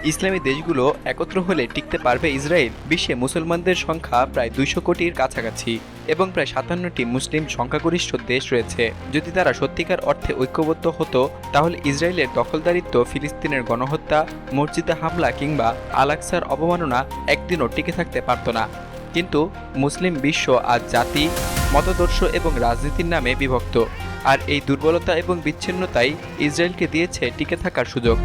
ইসলামী দেশগুলো একত্র হলে টিকতে পারবে ইসরায়েল? বিশ্বে মুসলমানদের সংখ্যা প্রায় 200 কোটির কাছাকাছি এবং প্রায় 57টি মুসলিম সংখ্যাগরিষ্ঠ দেশ রয়েছে। যদি তারা সত্যিকার অর্থে ঐক্যবদ্ধ হতো তাহলে ইসরায়েলের দখলদারিত্ব, ফিলিস্তিনের গণহত্যা, মসজিদে হামলা কিংবা আল-আকসার অবমাননা একদিনও টিকে থাকতে পারত না। কিন্তু মুসলিম বিশ্ব আজ জাতি, মতাদর্শ এবং রাজনীতির নামে বিভক্ত, আর এই দুর্বলতা এবং বিচ্ছিন্নতাই ইসরায়েলকে দিয়েছে টিকে থাকার সুযোগ।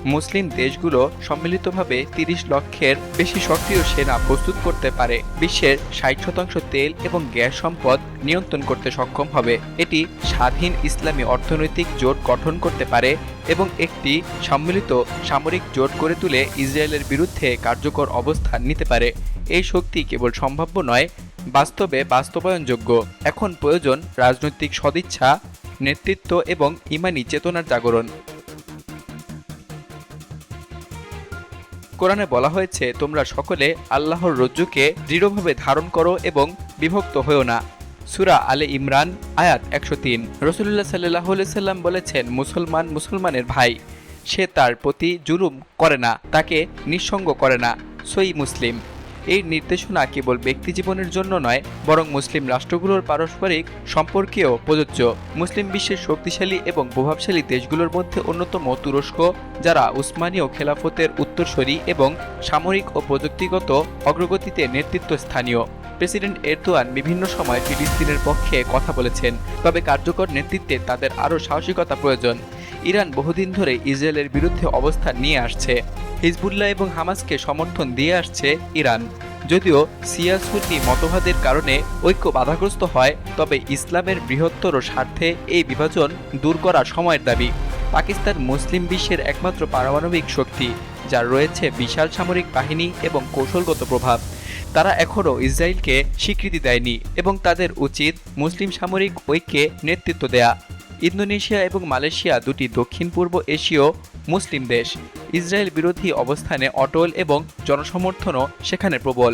মুসলিম দেশগুলো সম্মিলিতভাবে 30 লক্ষের বেশি সক্রিয় সেনা প্রস্তুত করতে পারে, বিশ্বের 60% তেল এবং গ্যাস সম্পদ নিয়ন্ত্রণ করতে সক্ষম হবে। এটি স্বাধীন ইসলামী অর্থনৈতিক জোট গঠন করতে পারে এবং একটি সম্মিলিত সামরিক জোট গড়ে তুলে ইসরায়েলের বিরুদ্ধে কার্যকর অবস্থান নিতে পারে। এই শক্তি কেবল সম্ভাব্য নয়, বাস্তবে বাস্তবায়নযোগ্য। এখন প্রয়োজন রাজনৈতিক সদিচ্ছা, নেতৃত্ব এবং ঈমানি চেতনার জাগরণ। কোরআনে বলা হয়েছে, তোমরা সকলে আল্লাহর রজ্জুকে দৃঢ়ভাবে ধারণ করো এবং বিভক্ত হয়েও না। সূরা আলে ইমরান আয়াত 103। রাসূলুল্লাহ সাল্লাল্লাহু আলাইহি সাল্লাম বলেছেন, মুসলমান মুসলমানের ভাই, সে তার প্রতি জুলুম করে না, তাকে নিঃসঙ্গ করে না। সহিহ মুসলিম। এই নির্দেশনা কেবল ব্যক্তিজীবনের জন্য নয়, বরং মুসলিম রাষ্ট্রগুলোর পারস্পরিক সম্পর্কেও প্রযোজ্য। মুসলিম বিশ্বের শক্তিশালী এবং প্রভাবশালী দেশগুলোর মধ্যে অন্যতম তুরস্ক, যারা উসমানীয় খেলাফতের উত্তরসূরি এবং সামরিক ও প্রযুক্তিগত অগ্রগতিতে নেতৃত্বস্থানীয়। প্রেসিডেন্ট এরদোয়ান বিভিন্ন সময় ফিলিস্তিনের পক্ষে কথা বলেছেন, তবে কার্যকর নেতৃত্বে তাদের আরও সাহসিকতা প্রয়োজন। ইরান বহুদিন ধরে ইসরায়েলের বিরুদ্ধে অবস্থান নিয়ে আসছে। হিজবুল্লাহ এবং হামাসকে সমর্থন দিয়ে আসছে ইরান। যদিও শিয়া সুন্নি মতবাদের কারণে ঐক্য বাধাগ্রস্ত হয়, তবে ইসলামের বৃহত্তর স্বার্থে এই বিভাজন দূর করা সময়ের দাবি। পাকিস্তান মুসলিম বিশ্বের একমাত্র পারমাণবিক শক্তি, যার রয়েছে বিশাল সামরিক বাহিনী এবং কৌশলগত প্রভাব। তারা এখনও ইসরায়েলকে স্বীকৃতি দেয়নি এবং তাদের উচিত মুসলিম সামরিক ঐক্যে নেতৃত্ব দেয়া। ইন্দোনেশিয়া এবং মালয়েশিয়া দুটি দক্ষিণ পূর্ব এশীয় মুসলিম দেশ, ইসরায়েল বিরোধী অবস্থানে অটল এবং জনসমর্থনও সেখানে প্রবল।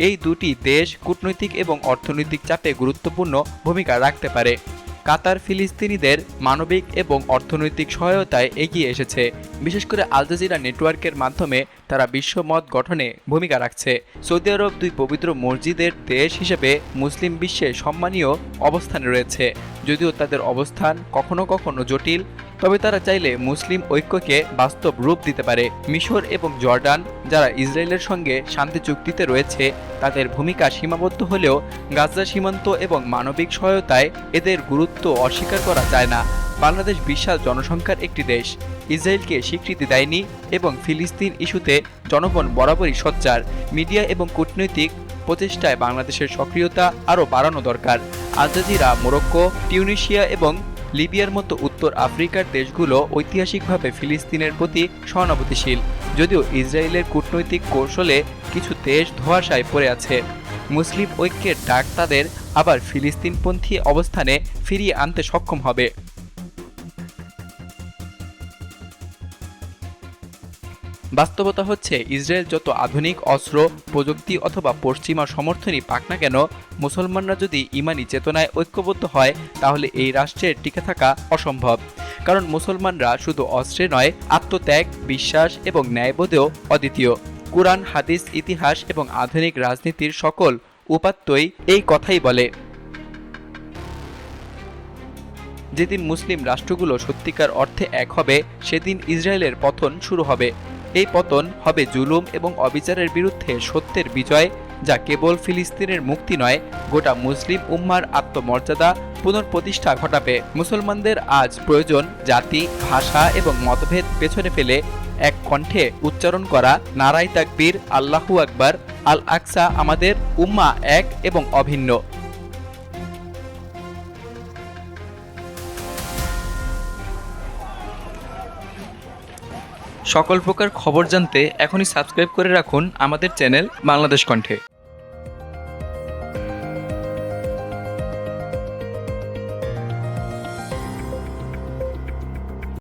এই দুটি দেশ কূটনৈতিক এবং অর্থনৈতিক চাপে গুরুত্বপূর্ণ ভূমিকা রাখতে পারে। কাতার ফিলিস্তিনিদের মানবিক এবং অর্থনৈতিক সহায়তায় এগিয়ে এসেছে, বিশেষ করে আল জাজিরা নেটওয়ার্কের মাধ্যমে তারা বিশ্ব মত গঠনে ভূমিকা রাখছে। সৌদি আরব দুই পবিত্র মসজিদের দেশ হিসেবে মুসলিম বিশ্বে সম্মানীয় অবস্থানে রয়েছে। যদিও তাদের অবস্থান কখনো কখনো জটিল, তবে তারা চাইলে মুসলিম ঐক্যকে বাস্তব রূপ দিতে পারে। মিশর এবং জর্ডান, যারা ইসরায়েলের সঙ্গে শান্তি চুক্তিতে রয়েছে, তাদের ভূমিকা সীমাবদ্ধ হলেও গাজা সীমান্ত এবং মানবিক সহায়তায় এদের গুরুত্ব অস্বীকার করা যায় না। বাংলাদেশ বিশাল জনসংখ্যার একটি দেশ, ইসরায়েলকে স্বীকৃতি দেয়নি এবং ফিলিস্তিন ইস্যুতে জনগণ বরাবরই সোচ্চার। মিডিয়া এবং কূটনৈতিক প্রচেষ্টায় বাংলাদেশের সক্রিয়তা আরও বাড়ানো দরকার। আল জাজিরা মরক্কো, টিউনিশিয়া এবং লিবিয়ার মতো উত্তর আফ্রিকার দেশগুলো ঐতিহাসিকভাবে ফিলিস্তিনের প্রতি সহানুভূতিশীল, যদিও ইসরায়েলের কূটনৈতিক কৌশলে কিছু দেশ ধোঁয়াশায় পড়ে আছে। মুসলিম ঐক্যের ডাক তাদের আবার ফিলিস্তিনপন্থী অবস্থানে ফিরিয়ে আনতে সক্ষম হবে। বাস্তবতা হচ্ছে, ইসরায়েল যত আধুনিক অস্ত্র, প্রযুক্তি অথবা পশ্চিমা সমর্থনই পাক না কেন, মুসলমানরা যদি ঈমানি চেতনায় ঐক্যবদ্ধ হয় তাহলে এই রাষ্ট্রের টিকে থাকা অসম্ভব। কারণ মুসলমানরা শুধু অস্ত্রে নয়, আত্মত্যাগ, বিশ্বাস এবং ন্যায়বোধেও অদ্বিতীয়। কুরআন, হাদিস, ইতিহাস এবং আধুনিক রাজনীতির সকল উপাত্তই এই কথাই বলে। যেদিন মুসলিম রাষ্ট্রগুলো সত্যিকার অর্থে এক হবে, সেদিন ইসরায়েলের পতন শুরু হবে। এই পতন হবে জুলুম এবং অবিচারের বিরুদ্ধে সত্যের বিজয়, যা কেবল ফিলিস্তিনের মুক্তি নয়, গোটা মুসলিম উম্মার আত্মমর্যাদা পুনঃপ্রতিষ্ঠা ঘটাবে। মুসলমানদের আজ প্রয়োজন জাতি, ভাষা এবং মতভেদ পেছনে ফেলে এক কণ্ঠে উচ্চারণ করা নারায়ে তাকবীর, আল্লাহু আকবার, আল আকসা আমাদের, উম্মা এক এবং অভিন্ন। সকল প্রকার খবর জানতে এখনই সাবস্ক্রাইব করে রাখুন আমাদের চ্যানেল বাংলাদেশ কণ্ঠে।